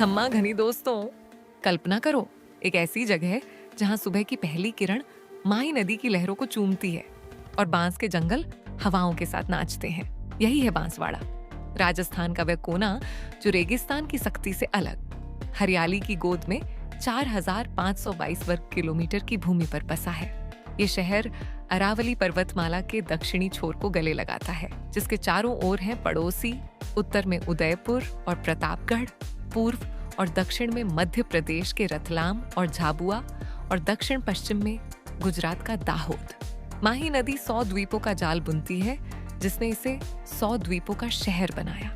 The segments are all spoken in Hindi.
खम्मा घनी दोस्तों, कल्पना करो एक ऐसी जगह जहां सुबह की पहली किरण माही नदी की लहरों को चूमती है और बांस के जंगल हवाओं के साथ नाचते हैं। यही है बांसवाड़ा, राजस्थान का वह कोना जो रेगिस्तान की सख्ती से अलग हरियाली की गोद में 4,522 वर्ग किलोमीटर की भूमि पर बसा है। ये शहर अरावली पर्वतमाला के दक्षिणी छोर को गले लगाता है, जिसके चारों ओर हैं पड़ोसी। उत्तर में उदयपुर और प्रतापगढ़, पूर्व और दक्षिण में मध्य प्रदेश के रतलाम और झाबुआ, और दक्षिण पश्चिम में गुजरात का दाहोद। माही नदी 100 द्वीपों का जाल बुनती है, जिसने इसे 100 द्वीपों का शहर बनाया।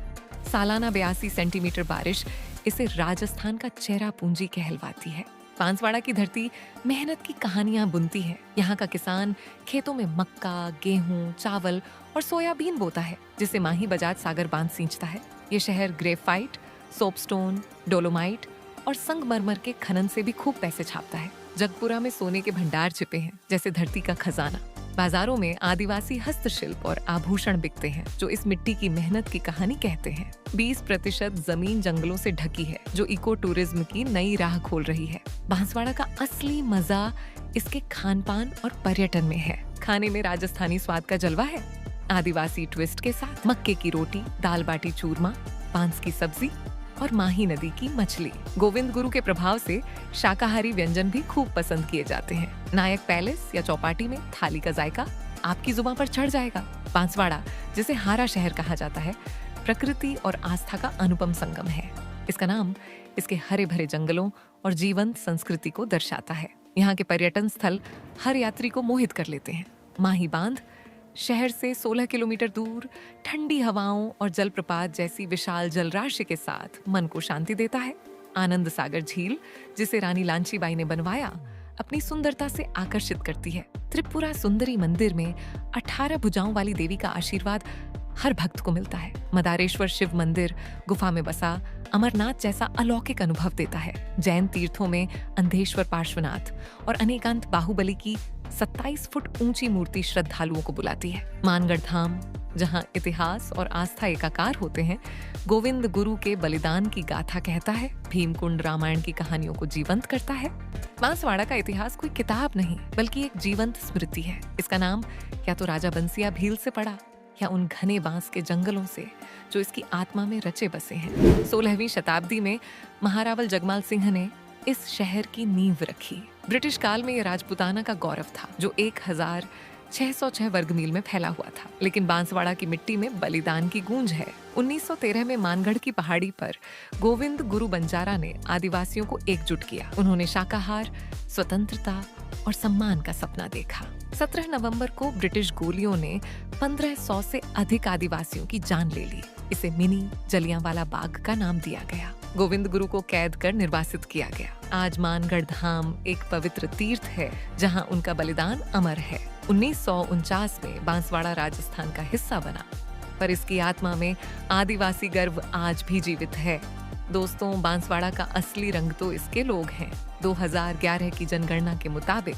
सालाना 82 सेंटीमीटर बारिश इसे राजस्थान का चेहरा पूंजी कहलवाती है। बांसवाड़ा की धरती मेहनत की कहानियां बुनती है। यहाँ का किसान खेतों में मक्का, गेहूं, चावल और सोयाबीन बोता है, जिसे माही बजाज सागर बांध सींचता है। ये शहर ग्रेफाइट, सोपस्टोन, डोलोमाइट और संगमरमर के खनन से भी खूब पैसे छापता है। जगपुरा में सोने के भंडार छिपे हैं, जैसे धरती का खजाना। बाजारों में आदिवासी हस्तशिल्प और आभूषण बिकते हैं, जो इस मिट्टी की मेहनत की कहानी कहते हैं। 20% जमीन जंगलों से ढकी है, जो इको टूरिज्म की नई राह खोल रही है। बांसवाड़ा का असली मजा इसके खान पान और पर्यटन में है। खाने में राजस्थानी स्वाद का जलवा है, आदिवासी ट्विस्ट के साथ मक्के की रोटी, दाल बाटी चूरमा, बांस की सब्जी और माही नदी की मछली। गोविंद गुरु के प्रभाव से शाकाहारी व्यंजन भी खूब पसंद किए जाते हैं। नायक पैलेस या चौपाटी में थाली का जायका आपकी जुबान पर चढ़ जाएगा। बांसवाड़ा, जिसे हारा शहर कहा जाता है, प्रकृति और आस्था का अनुपम संगम है। इसका नाम इसके हरे भरे जंगलों और जीवंत संस्कृति को दर्शाता है। यहाँ के पर्यटन स्थल हर यात्री को मोहित कर लेते हैं। माही बांध शहर से 16 किलोमीटर दूर ठंडी हवाओं और जलप्रपात जैसी विशाल जलराशि के साथ मन को शांति देता है। आनंद सागर झील, जिसे रानी लांचीबाई ने बनवाया, अपनी सुंदरता से आकर्षित करती है। त्रिपुरा सुंदरी मंदिर में 18 भुजाओं वाली देवी का आशीर्वाद हर भक्त को मिलता है। मदारेश्वर शिव मंदिर गुफा में बसा अमरनाथ जैसा अलौकिक अनुभव देता है। जैन तीर्थों में अंधेश्वर पार्श्वनाथ और अनेकांत बाहुबली की 27 फुट ऊंची मूर्ति श्रद्धालुओं को बुलाती है। मानगढ़ धाम, जहां इतिहास और आस्था एकाकार होते हैं, गोविंद गुरु के बलिदान की गाथा कहता है। भीमकुंड रामायण की कहानियों को जीवंत करता है। बांसवाड़ा का इतिहास कोई किताब नहीं, बल्कि एक जीवंत स्मृति है। इसका नाम या तो राजा बंसिया भील से पड़ा, या उन घने बांस के जंगलों से जो इसकी आत्मा में रचे बसे हैं। 16वीं शताब्दी में महारावल जगमाल सिंह ने इस शहर की नींव रखी। ब्रिटिश काल में यह राजपुताना का गौरव था, जो 1606 वर्ग मील में फैला हुआ था। लेकिन बांसवाड़ा की मिट्टी में बलिदान की गूंज है। 1913 में मानगढ़ की पहाड़ी पर गोविंद गुरु बंजारा ने आदिवासियों को एकजुट किया। उन्होंने शाकाहार, स्वतंत्रता और सम्मान का सपना देखा। 17 नवंबर को ब्रिटिश गोलियों ने 1500 से अधिक आदिवासियों की जान ले ली। इसे मिनी जलियांवाला बाग का नाम दिया गया। गोविंद गुरु को कैद कर निर्वासित किया गया। आज मानगढ़ धाम एक पवित्र तीर्थ है, जहां उनका बलिदान अमर है। 1949 में बांसवाड़ा राजस्थान का हिस्सा बना, पर इसकी आत्मा में आदिवासी गर्व आज भी जीवित है। दोस्तों, बांसवाड़ा का असली रंग तो इसके लोग हैं। 2011 की जनगणना के मुताबिक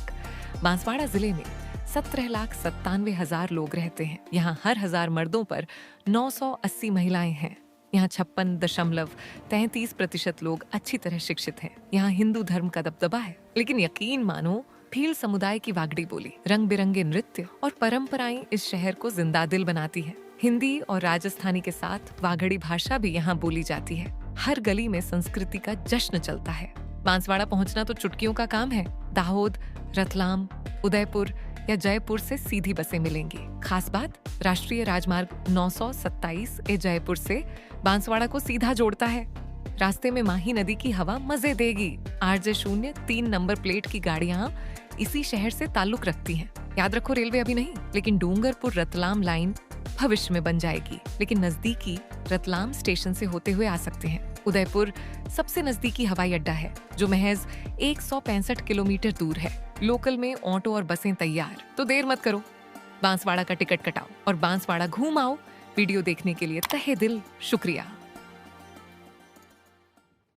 बांसवाड़ा जिले में 17,97,000 लोग रहते हैं। यहाँ हर 1000 मर्दों पर 980 महिलाएं हैं। यहाँ 56.33% लोग अच्छी तरह शिक्षित हैं। यहाँ हिंदू धर्म का दबदबा है, लेकिन यकीन मानो, भील समुदाय की वागड़ी बोली, रंग बिरंगे नृत्य और परंपराएं इस शहर को जिंदा दिल बनाती है। हिंदी और राजस्थानी के साथ वागड़ी भाषा भी यहाँ बोली जाती है। हर गली में संस्कृति का जश्न चलता है। बांसवाड़ा पहुंचना तो चुटकियों का काम है। दाहोद, रतलाम, उदयपुर या जयपुर से सीधी बसें मिलेंगी। खास बात, राष्ट्रीय राजमार्ग 927 जयपुर से बांसवाड़ा को सीधा जोड़ता है। रास्ते में माही नदी की हवा मजे देगी। RJ0 3 नंबर प्लेट की गाड़ियां इसी शहर से ताल्लुक रखती हैं। याद रखो, रेलवे अभी नहीं, लेकिन डूंगरपुर रतलाम लाइन भविष्य में बन जाएगी। लेकिन नजदीकी रतलाम स्टेशन से होते हुए आ सकते हैं। उदयपुर सबसे नजदीकी हवाई अड्डा है, जो महज 165 किलोमीटर दूर है। लोकल में ऑटो और बसें तैयार, तो देर मत करो, बांसवाड़ा का टिकट कटाओ और बांसवाड़ा घूम आओ। वीडियो देखने के लिए तहे दिल शुक्रिया।